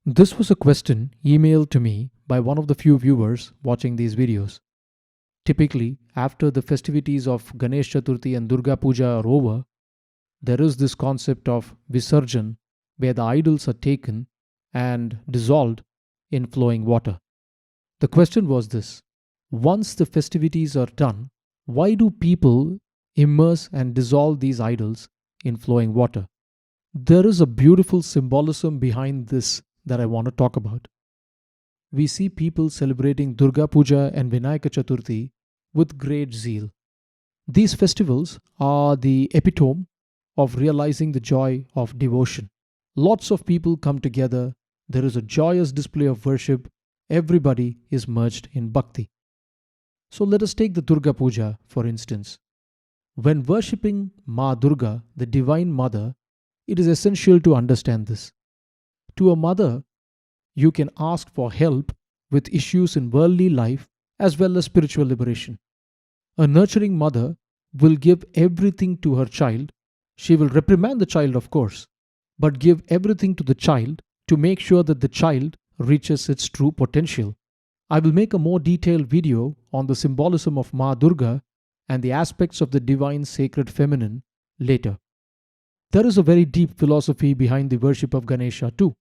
This was a question emailed to me by one of the few viewers watching these videos. Typically, after the festivities of Ganesh Chaturti and Durga Puja are over, there is this concept of Visarjan where the idols are taken and dissolved in flowing water. The question was this: once the festivities are done, why do people immerse and dissolve these idols in flowing water? There is a beautiful symbolism behind this that I want to talk about. We see people celebrating Durga Puja and Vinayaka Chaturthi with great zeal. These festivals are the epitome of realizing the joy of devotion. Lots of people come together, there is a joyous display of worship, everybody is merged in bhakti. So let us take the Durga Puja for instance. When worshipping Ma Durga, the Divine Mother, it is essential to understand this. To a mother, you can ask for help with issues in worldly life as well as spiritual liberation. A nurturing mother will give everything to her child. She will reprimand the child, of course, but give everything to the child to make sure that the child reaches its true potential. I will make a more detailed video on the symbolism of Ma Durga and the aspects of the divine sacred feminine later. There is a very deep philosophy behind the worship of Ganesha too.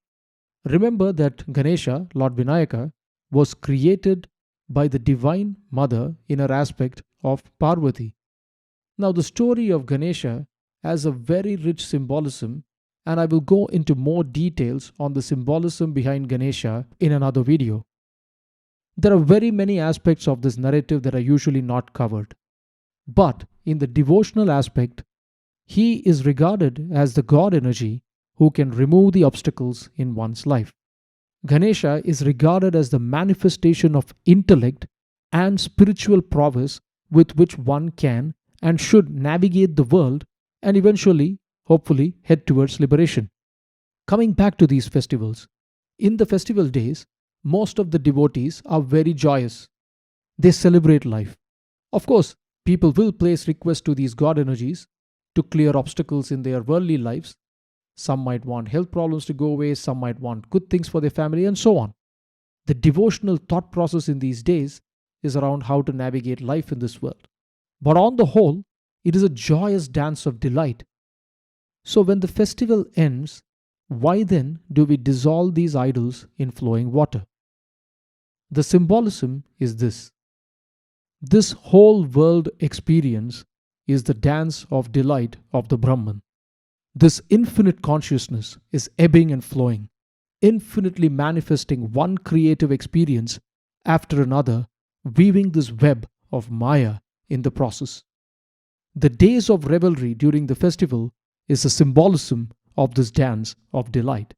Remember that Ganesha, Lord Vinayaka, was created by the Divine Mother in her aspect of Parvati. Now, the story of Ganesha has a very rich symbolism, and I will go into more details on the symbolism behind Ganesha in another video. There are very many aspects of this narrative that are usually not covered. But in the devotional aspect, he is regarded as the God energy who can remove the obstacles in one's life. Ganesha is regarded as the manifestation of intellect and spiritual prowess with which one can and should navigate the world and eventually, hopefully, head towards liberation. Coming back to these festivals, in the festival days, most of the devotees are very joyous. They celebrate life. Of course, people will place requests to these God energies to clear obstacles in their worldly lives. Some might want health problems to go away, some might want good things for their family, and so on. The devotional thought process in these days is around how to navigate life in this world. But on the whole, it is a joyous dance of delight. So when the festival ends, why then do we dissolve these idols in flowing water? The symbolism is this: this whole world experience is the dance of delight of the Brahman. This infinite consciousness is ebbing and flowing, infinitely manifesting one creative experience after another, weaving this web of Maya in the process. The days of revelry during the festival is a symbolism of this dance of delight.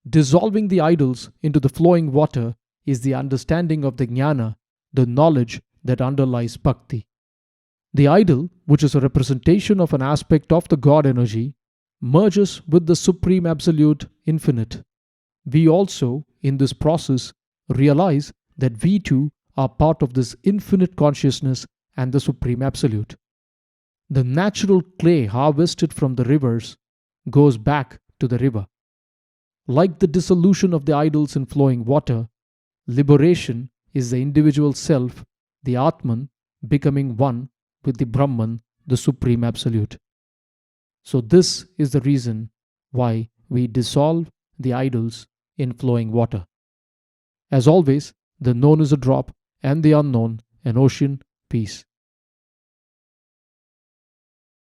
Dissolving the idols into the flowing water is the understanding of the jnana, the knowledge that underlies bhakti. The idol, which is a representation of an aspect of the God energy, merges with the Supreme Absolute Infinite. We also, in this process, realize that we too are part of this infinite consciousness and the Supreme Absolute. The natural clay harvested from the rivers goes back to the river. Like the dissolution of the idols in flowing water, liberation is the individual self, the Atman, becoming one with the Brahman, the Supreme Absolute. So this is the reason why we dissolve the idols in flowing water. As always, the known is a drop and the unknown an ocean. Peace.